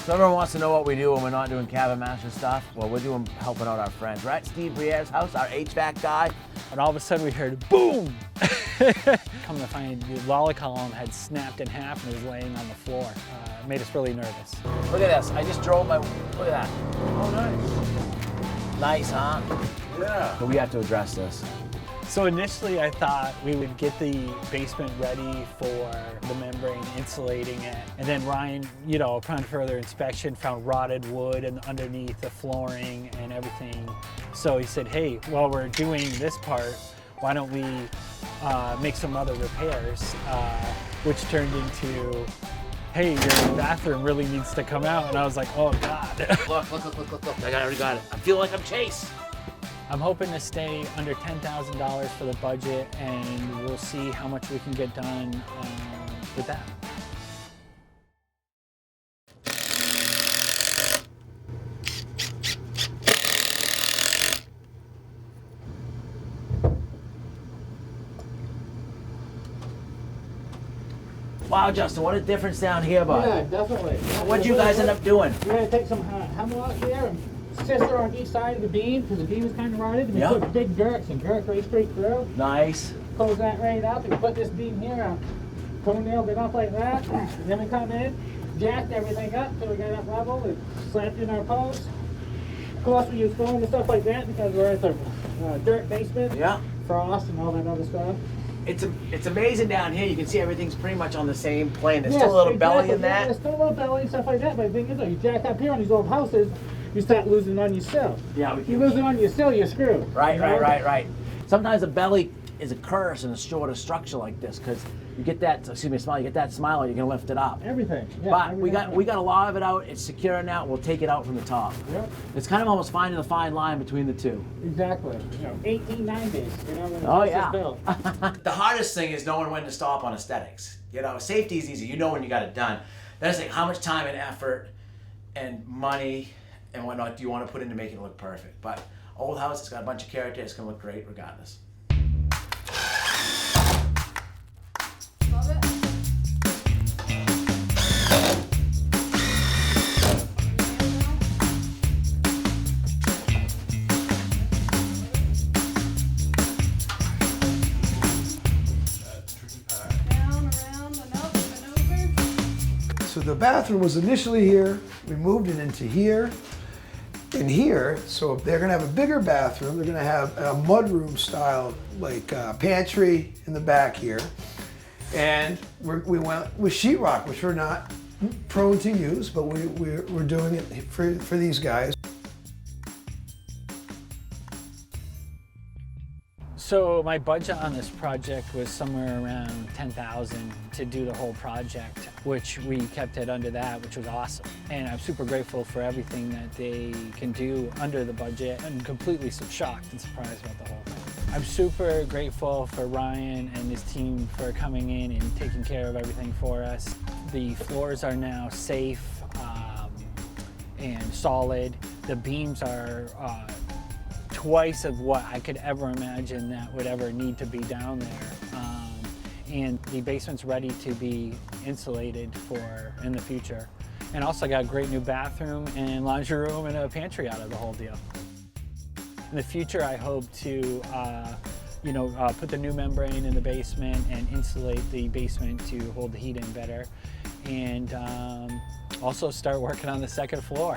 So everyone wants to know what we do when we're not doing cabin master stuff. Well, we're doing helping out our friends. We're at Steve Briere's house, our HVAC guy. And all of a sudden we heard boom! Come to find the lolly column had snapped in half and was laying on the floor. It made us really nervous. Look at this. I just drove my, look at that. Oh, nice. Nice, huh? Yeah. But we have to address this. So initially I thought we would get the basement ready for the membrane, insulating it. And then Ryan, you know, upon further inspection, found rotted wood and underneath the flooring and everything. So he said, hey, while we're doing this part, why don't we make some other repairs, which turned into, hey, your bathroom really needs to come out. And I was like, oh God. Look. I already got it. I feel like I'm Chase. I'm hoping to stay under $10,000 for the budget, and we'll see how much we can get done with that. Wow, Justin, what a difference down here, bud. Yeah, definitely. What'd you guys end up doing? We're going to take some hemlock here and scissor on each side of the beam because the beam is kind of rotted. And we Yep. put big girts and girth right straight through. Nice. Close that right up and put this beam here out. Toenailed it up like that. And then we come in, jacked everything up until we got it level and slapped in our posts. Of course, we use foam and stuff like that because we're at the dirt basement. Yeah. Frost and all that other stuff. It's amazing down here. You can see everything's pretty much on the same plane. There's Yes, still a little belly exactly. in Yeah, that. there's still a little belly and stuff like that, but the thing is, though, you jack up here on these old houses, you start losing on your sill. Yeah, we You lose it on your sill, you're screwed. Right, you know? right. Sometimes a belly is a curse in a shorter structure like this because you get that, excuse me, smile. You get that smile, you can lift it up. Everything. Yeah, But we everything. got a lot of it out. It's secure now. We'll take it out from the top. Yep, It's kind of almost finding the fine line between the two. exactly. You know, 1890s. You know, when the Oh house yeah. was built. The hardest thing is knowing when to stop on aesthetics. You know, safety is easy. You know when you got it done. Then it's like how much time and effort and money and whatnot do you want to put into making it look perfect. But old house, it's got a bunch of character. It's gonna look great regardless. Love it. Down, around, and up, and over. So the bathroom was initially here. We moved it into here and here. So they're gonna have a bigger bathroom. They're gonna have a mudroom style, like pantry in the back here. And we went with sheetrock, which we're not prone to use, but we're doing it for these guys. So my budget on this project was somewhere around $10,000 to do the whole project, which we kept it under that, which was awesome. And I'm super grateful for everything that they can do under the budget. I'm completely shocked and surprised about the whole thing. I'm super grateful for Ryan and his team for coming in and taking care of everything for us. The floors are now safe and solid. The beams are twice of what I could ever imagine that would ever need to be down there. And the basement's ready to be insulated for in the future. And also got a great new bathroom and laundry room and a pantry out of the whole deal. In the future, I hope to put the new membrane in the basement and insulate the basement to hold the heat in better. And also start working on the second floor.